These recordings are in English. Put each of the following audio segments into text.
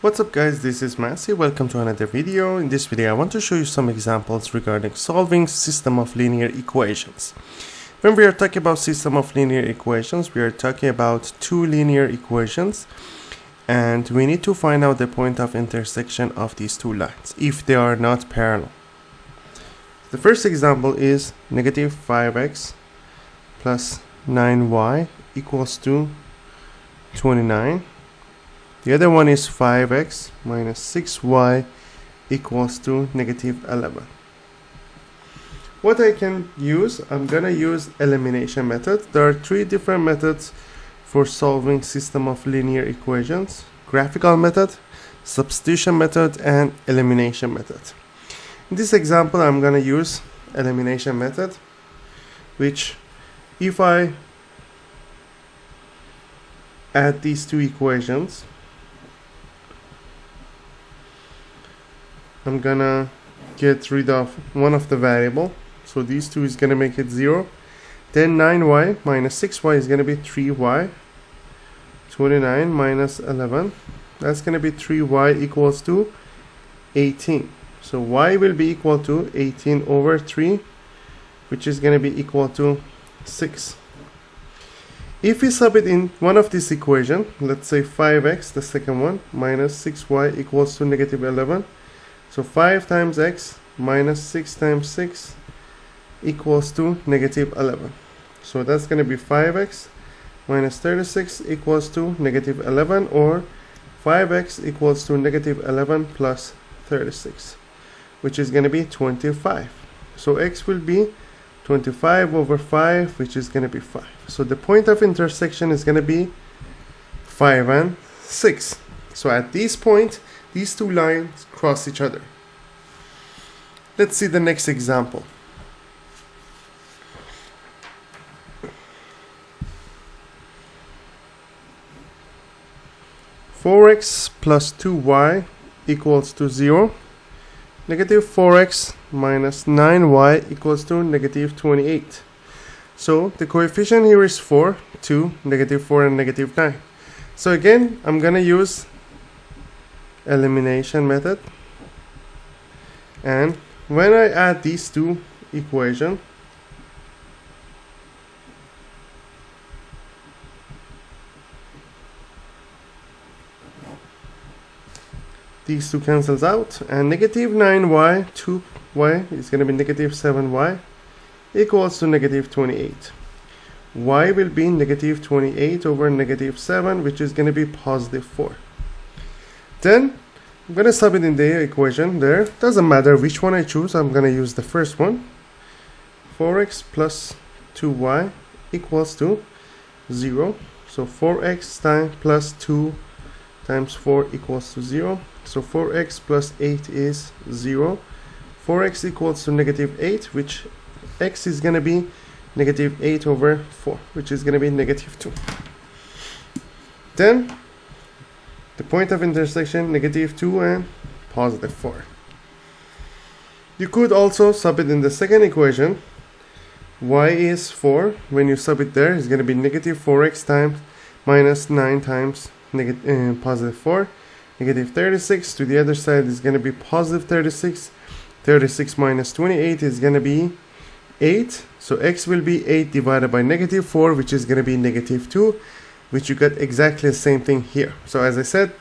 What's up guys, this is Massey. Welcome to another video. In this video I want to show you some examples regarding solving system of linear equations. When we are talking about system of linear equations, we are talking about two linear equations and we need to find out the point of intersection of these two lines if they are not parallel. The first example is negative 5x plus 9y equals to 29. The other one is 5x minus 6y equals to negative 11. What I can use, I'm gonna use elimination method. There are three different methods for solving system of linear equations: graphical method, substitution method, and elimination method. In this example, I'm gonna use elimination method, which if I add these two equations, I'm gonna get rid of one of the variable, so these two is gonna make it 0. Then 9y minus 6y is gonna be 3y. 29 minus 11, that's gonna be 3y equals to 18. So y will be equal to 18 over 3, which is gonna be equal to 6. If we sub it in one of this equation, let's say 5x, the second one, minus 6y equals to negative 11. So 5 times x minus 6 times 6 equals to negative 11. So that's going to be 5x minus 36 equals to negative 11, or 5x equals to negative 11 plus 36, which is going to be 25. So x will be 25 over 5, which is going to be 5. So the point of intersection is going to be 5 and 6. So at this point, these two lines cross each other. Let's see the next example. (4x plus 2y equals to 0). Negative 4x minus 9y equals to negative 28. So the coefficient here is 4, 2, negative 4, and negative 9. So again, I'm gonna use elimination method, and when I add these two equations, these two cancels out, and negative 9y 2y is going to be negative 7y equals to negative 28. Y will be negative 28 over negative 7, which is going to be positive 4. Then I'm going to sub it in the equation there. Doesn't matter which one I choose, I'm going to use the first one. 4x plus 2y equals to 0. So 4x times plus 2 times 4 equals to 0. So 4x plus 8 is 0. 4x equals to negative 8, which x is going to be negative 8 over 4, which is going to be negative 2. Then the point of intersection, negative 2 and positive 4. You could also sub it in the second equation. Y is 4. When you sub it there, it's going to be negative 4x times minus 9 times positive 4. Negative 36. To the other side is going to be positive 36. 36 minus 28 is going to be 8. So x will be 8 divided by negative 4, which is going to be negative 2. Which you got exactly the same thing here. So as I said,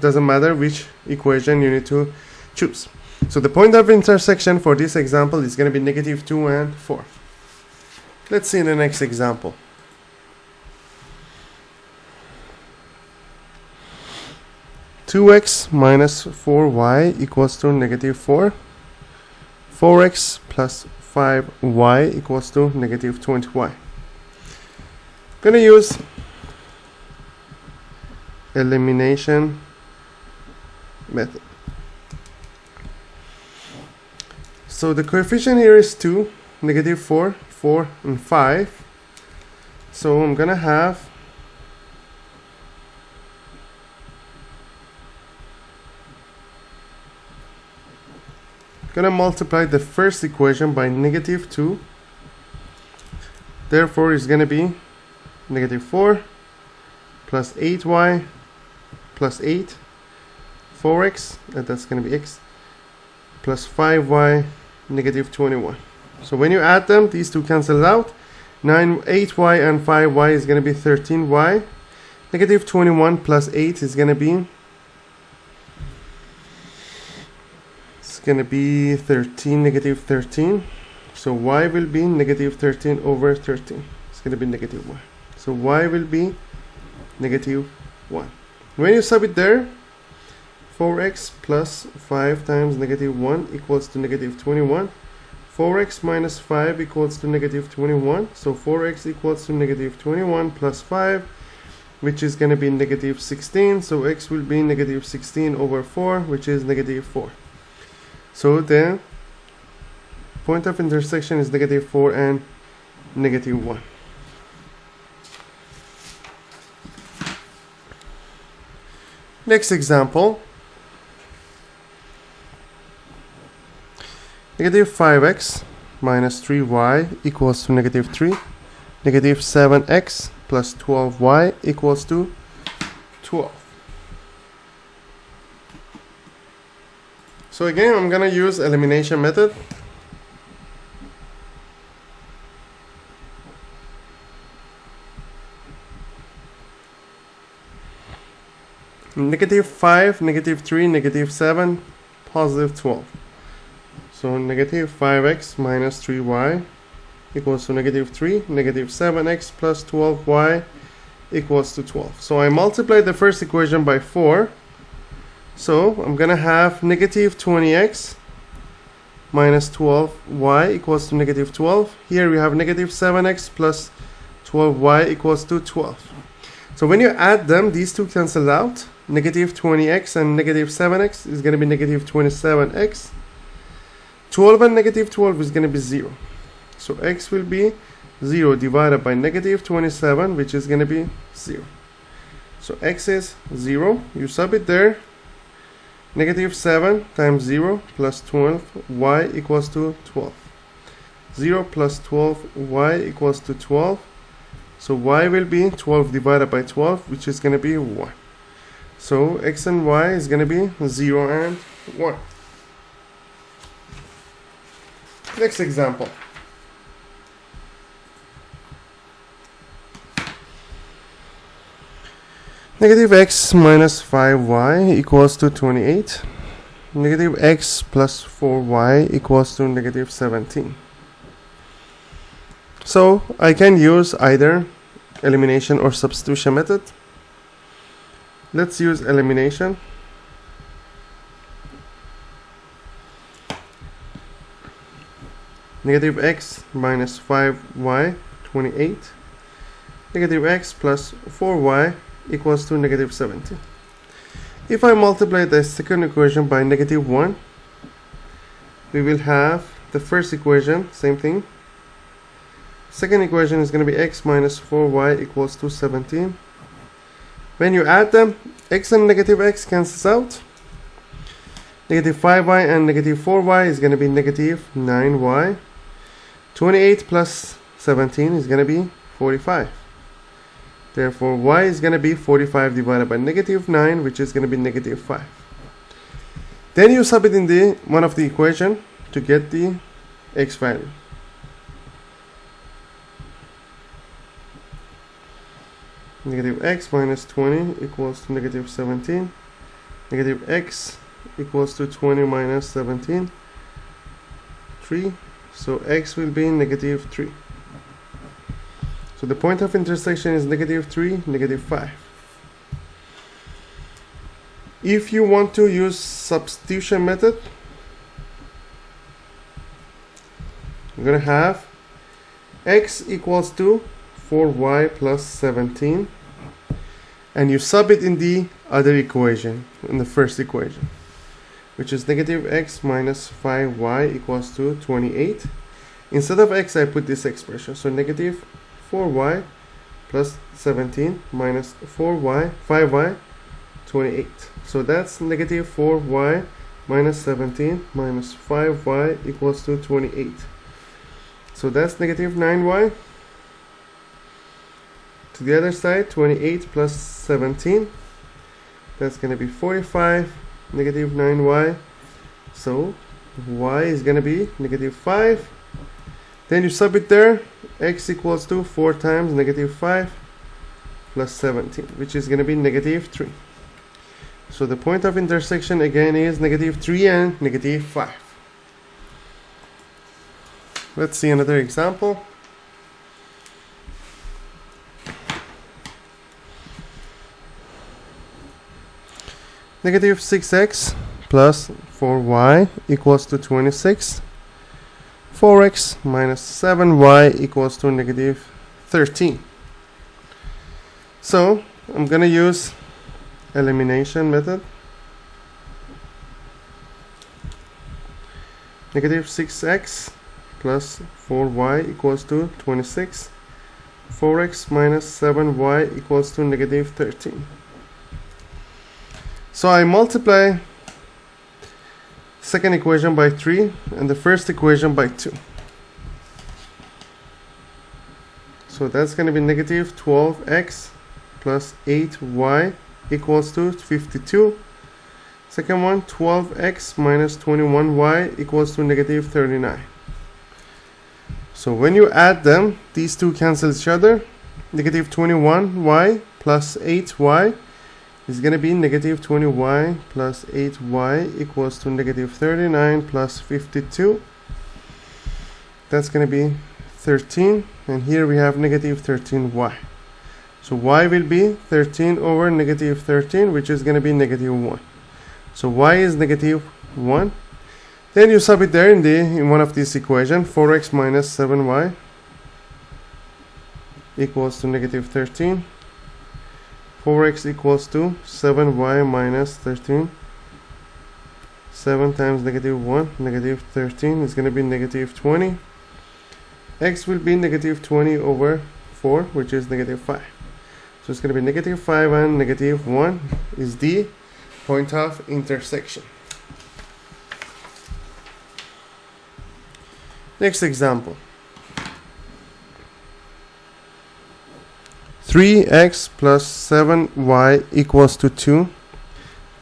doesn't matter which equation you need to choose. So the point of intersection for this example is going to be negative 2 and 4. Let's see the next example. (2x minus 4y equals to negative 4). 4x plus 5y equals to negative 20y. Gonna use elimination method. So the coefficient here is 2, negative 4, 4, and 5. So I'm gonna have multiply the first equation by negative 2. Therefore it's gonna be negative 4 plus 8y plus 8 4x, that's going to be x, plus 5y, negative 21. So when you add them, these two cancel out. 8y and 5y is going to be 13y. Negative 21 plus 8 is going to be, it's going to be 13, negative 13. So y will be negative 13 over 13. It's going to be negative 1. So y will be negative 1. When you sub it there, 4x plus 5 times negative 1 equals to negative 21. 4x minus 5 equals to negative 21. So 4x equals to negative 21 plus 5, which is going to be negative 16. So x will be negative 16 over 4, which is negative 4. So the point of intersection is negative 4 and negative 1. Next example. Negative 5x minus 3y equals to negative 3. Negative 7x plus 12y equals to 12. So again, I'm going to use elimination method. Negative 5, negative 3, negative 7, positive 12. So negative 5x minus 3y equals to negative 3, negative 7x plus 12y equals to 12. So I multiply the first equation by 4. So I'm going to have negative 20x minus 12y equals to negative 12. Here we have negative 7x plus 12y equals to 12. So when you add them, these two cancel out. Negative 20x and negative 7x is going to be negative 27x. 12 and negative 12 is going to be 0. So x will be 0 divided by negative 27, which is going to be 0. So x is 0. You sub it there. Negative 7 times 0 plus 12, y equals to 12. 0 plus 12, y equals to 12. So y will be 12 divided by 12, which is going to be 1. So x and y is going to be 0 and 1. Next example. Negative x minus 5y equals to 28. Negative x plus 4y equals to negative 17. So I can use either elimination or substitution method. Let's use elimination. Negative x minus 5y, 28. Negative x plus 4y equals to negative 17. If I multiply the second equation by negative 1, we will have the first equation, same thing. Second equation is going to be x minus 4y equals to 17. When you add them, x and negative x cancels out. Negative 5y and negative 4y is going to be negative 9y. 28 plus 17 is going to be 45. Therefore, y is going to be 45 divided by negative 9, which is going to be negative 5. Then you sub it in the one of the equation to get the x value. Negative x minus 20 equals to negative 17. Negative x equals to 20 minus 17. 3. So x will be negative 3. So the point of intersection is negative 3, negative 5. If you want to use substitution method, you're going to have x equals to 4y plus 17. And you sub it in the other equation, in the first equation, which is negative x minus 5y equals to 28. Instead of x, I put this expression. So negative 4y plus 17 minus 5y, 28. So that's negative 4y minus 17 minus 5y equals to 28. So that's negative 9y. To the other side, 28 plus 17. That's going to be 45. negative 9y. So y is going to be negative 5. Then you sub it there. X equals to 4 times negative 5 plus 17, which is going to be negative 3. So the point of intersection again is negative 3 and negative 5. Let's see another example. Negative 6x plus 4y equals to 26. 4x minus 7y equals to negative 13. So I'm going to use elimination method. Negative 6x plus 4y equals to 26. 4x minus 7y equals to negative 13. So I multiply second equation by 3 and the first equation by 2. So that's going to be negative 12x plus 8y equals to 52. Second one, 12x minus 21y equals to negative 39. So when you add them, these two cancel each other. Negative 21y plus 8y is going to be negative 20y plus 8y equals to negative 39 plus 52. That's going to be 13, and here we have negative 13y. So y will be 13 over negative 13, which is going to be negative 1. So y is negative 1. Then you sub it there in one of these equations. 4x minus 7y equals to negative 13. 4x equals to 7y minus 13. 7 times negative 1, negative 13 is going to be negative 20. X will be negative 20 over 4, which is negative 5. So it's going to be negative 5 and negative 1 is the point of intersection. Next example. 3x plus 7y equals to 2.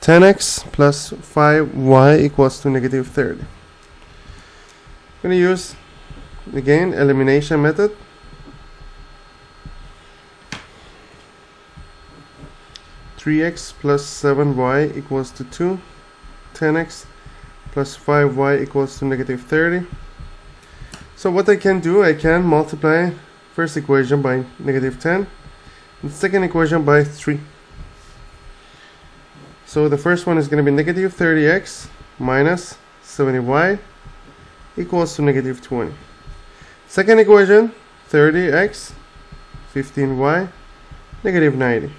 10x plus 5y equals to negative 30. I'm going to use, again, elimination method. (3x plus 7y equals to 2). 10x plus 5y equals to negative 30. So what I can do, I can multiply first equation by negative 10 and second equation by 3. So the first one is going to be negative 30x minus 70y equals to negative 20. Second equation, 30x, 15y, negative 90.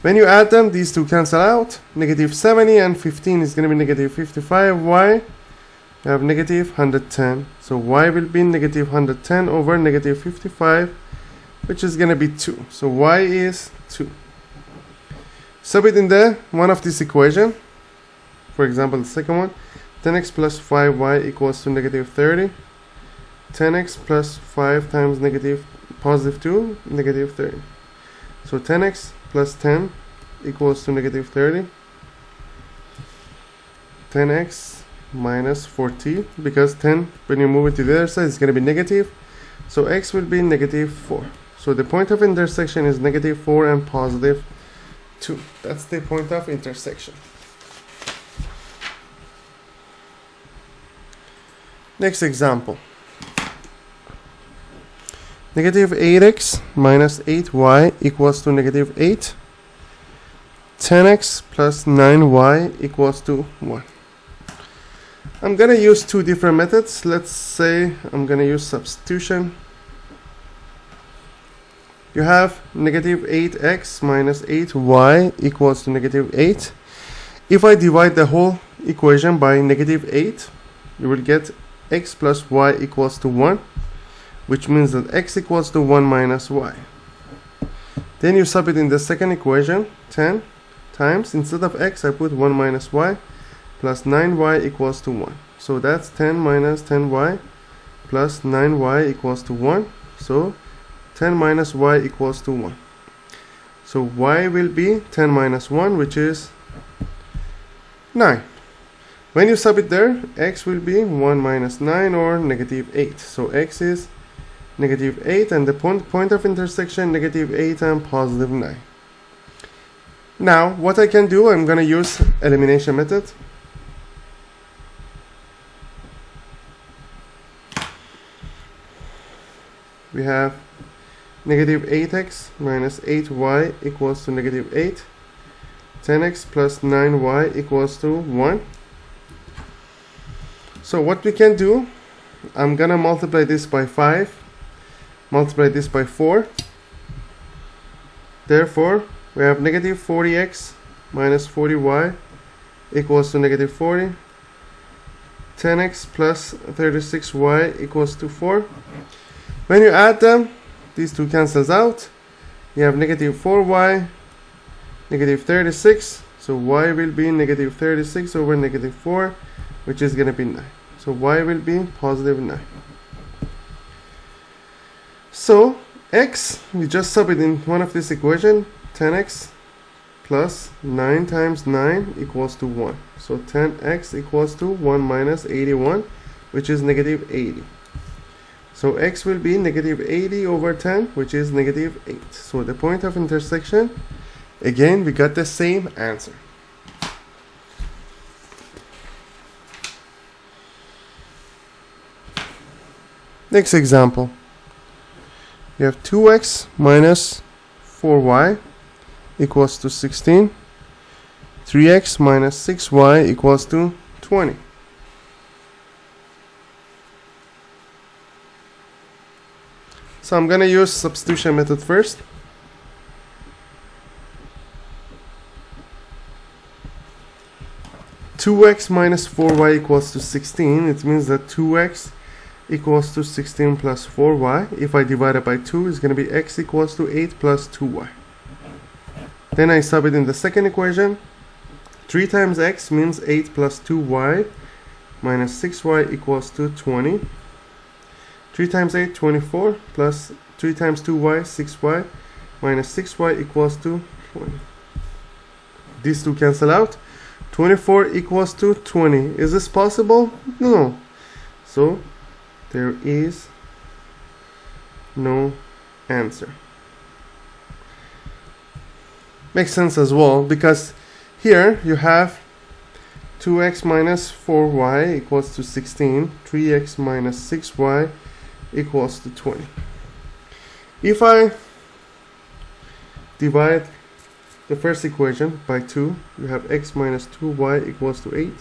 When you add them, these two cancel out. Negative 70 and 15 is going to be negative 55y. You have negative 110. So y will be negative 110 over negative 55, which is going to be 2. So y is 2. Sub it in there, one of this equation. For example, the second one. 10x plus 5y equals to negative 30. 10x plus 5 times negative positive 2, negative 30. So 10x plus 10 equals to negative 30. 10x minus 40, because 10, when you move it to the other side, it's going to be negative. So x will be negative 4. So the point of intersection is negative 4 and positive 2. That's the point of intersection. Next example. Negative 8x minus 8y equals to negative 8. 10x plus 9y equals to 1. I'm going to use two different methods. Let's say I'm going to use substitution. You have negative 8x minus 8y equals to negative 8. If I divide the whole equation by negative 8, you will get x plus y equals to 1, which means that x equals to 1 minus y. Then you sub it in the second equation, 10 times, instead of x, I put 1 minus y, plus 9y equals to 1. So that's 10 minus 10y plus 9y equals to 1. So 10 minus y equals to 1. So y will be 10 minus 1, which is 9. When you sub it there, x will be 1 minus 9 or negative 8. So x is negative 8 and the point of intersection negative 8 and positive 9. Now what I can do, I'm going to use elimination method. We have negative 8x minus 8y equals to negative 8. 10x plus 9y equals to 1. So what we can do, I'm gonna multiply this by 5, multiply this by 4. Therefore, we have negative 40x minus 40y equals to negative 40. 10x plus 36y equals to 4. When you add them, these two cancels out. You have negative 4y, negative 36. So y will be negative 36 over negative 4, which is going to be 9. So y will be positive 9. So x, we just sub it in one of this equation. 10x plus 9 times 9 equals to 1. So 10x equals to 1 minus 81, which is negative 80. So x will be negative 80 over 10, which is negative 8. So the point of intersection, again, we got the same answer. Next example. You have 2x minus 4y equals to 16. 3x minus 6y equals to 20. So I'm going to use substitution method first. Two x minus 4y equals to 16. It means that 2x equals to 16 plus 4y. If I divide it by 2, it's going to be x equals to 8 plus 2y. Then I sub it in the second equation. 3 times x means 8 plus 2y minus 6y equals to 20. 3 times 8, 24, plus 3 times 2y, 6y, minus 6y equals to 20. These two cancel out. 24 equals to 20. Is this possible? No. So, there is no answer. Makes sense as well, because here you have 2x minus 4y equals to 16, 3x minus 6y equals to 20. If I divide the first equation by 2, you have x minus 2y equals to 8.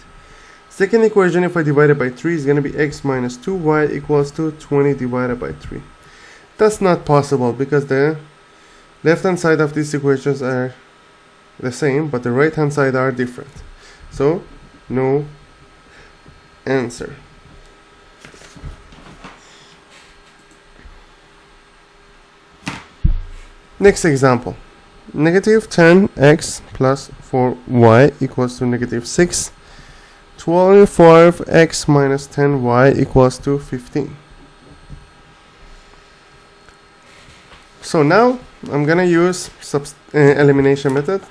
Second equation, if I divide it by 3, is going to be x minus 2y equals to 20 divided by 3. That's not possible because the left hand side of these equations are the same, but the right hand side are different. So, no answer. Next example. Negative 10x plus 4y equals to negative 6. 25x minus 10y equals to 15. So now I'm gonna use elimination method.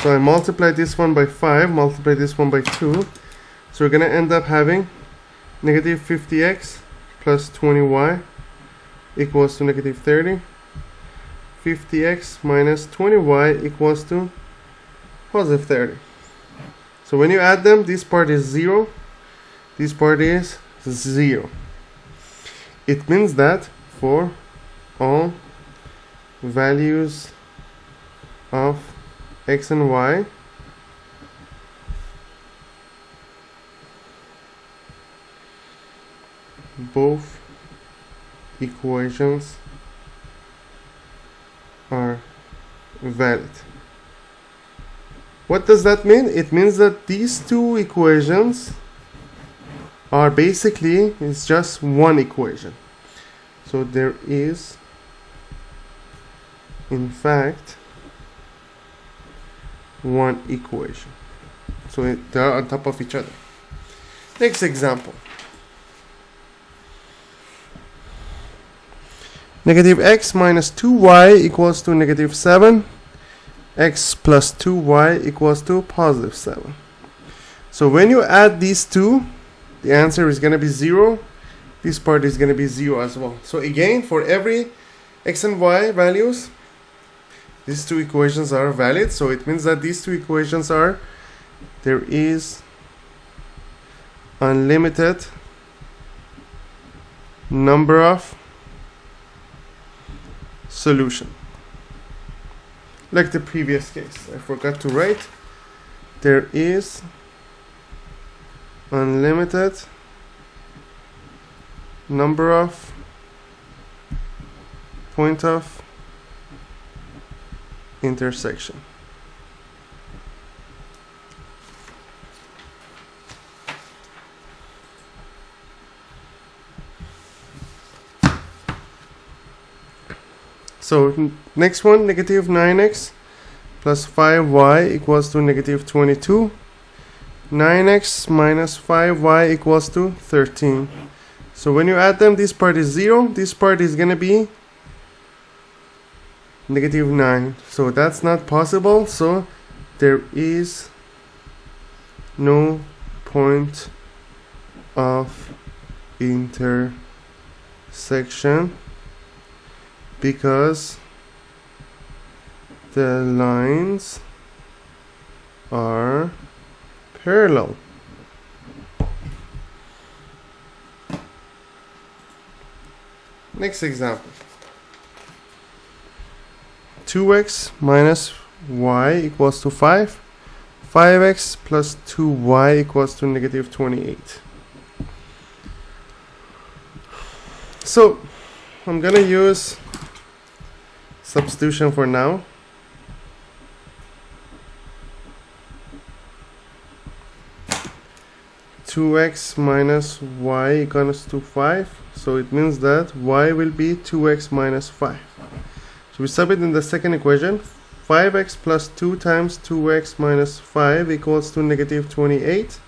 So I multiply this one by 5, multiply this one by 2. So we're going to end up having negative 50x plus 20y equals to negative 30. 50x minus 20y equals to positive 30. So when you add them, this part is 0, this part is 0. It means that for all values of x and y, both equations are valid. What does that mean? It means that these two equations are basically, it's just one equation. So there is, in fact, one equation. So they are on top of each other. Next example. Negative x minus 2y equals to negative 7. X plus 2y equals to positive 7. So when you add these two, the answer is going to be 0. This part is going to be 0 as well. So again, for every x and y values, these two equations are valid. So it means that these two equations are, there is unlimited number of solution. Like the previous case, I forgot to write, there is unlimited number of point of intersection. So next one, negative 9x plus 5y equals to negative 22. 9x minus 5y equals to 13. So when you add them, this part is 0. This part is going to be negative 9. So that's not possible. So there is no point of intersection because the lines are parallel. Next example. 2x minus y equals to 5. 5x plus 2y equals to negative 28. So I'm gonna use substitution for now. Two x minus y equals to 5, so it means that y will be 2x minus 5. So we sub it in the second equation. 5x plus 2 times 2x minus 5 equals to negative 28.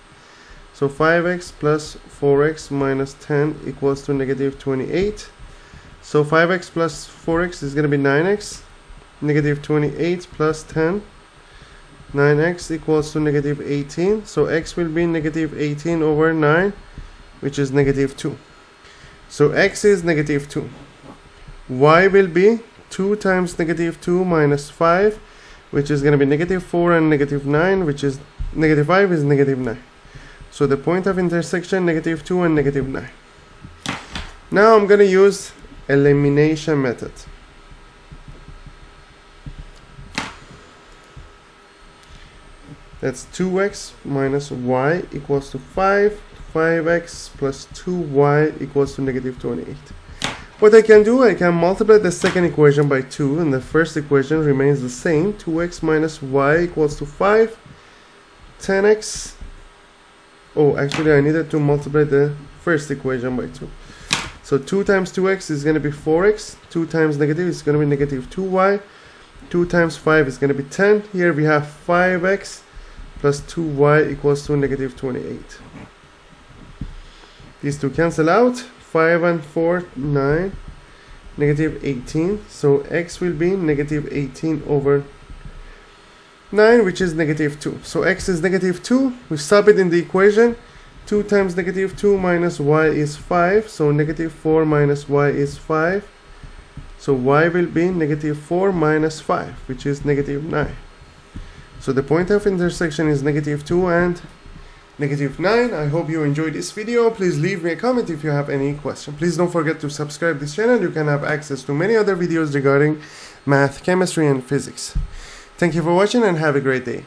So 5x plus 4x minus 10 equals to negative 28. So 5x plus 4x is going to be 9x. Negative 28 plus 10. 9x equals to negative 18. So x will be negative 18 over 9, which is negative 2. So x is negative 2. Y will be 2 times negative 2 minus 5, which is going to be negative 4, and negative 9, which is negative 5 is negative 9. So the point of intersection, negative 2 and negative 9. Now I'm going to use elimination method. That's 2x minus y equals to 5. 5x plus 2y equals to negative 28. What I can do, I can multiply the second equation by 2, and the first equation remains the same. 2x minus y equals to 5. 10x. Oh, actually I needed to multiply the first equation by 2. So 2 times 2x is going to be 4x. 2 times negative is going to be negative 2y. 2 times 5 is going to be 10. Here we have 5x plus 2y equals to negative 28. These two cancel out. 5 and 4, 9. Negative 18. So x will be negative 18 over 9, which is negative 2. So x is negative 2. We sub it in the equation. 2 times negative 2 minus y is 5. So negative 4 minus y is 5. So y will be negative 4 minus 5, which is negative 9. So the point of intersection is negative 2 and negative 9. I hope you enjoyed this video. Please leave me a comment if you have any question. Please don't forget to subscribe to this channel. You can have access to many other videos regarding math, chemistry, and physics. Thank you for watching and have a great day.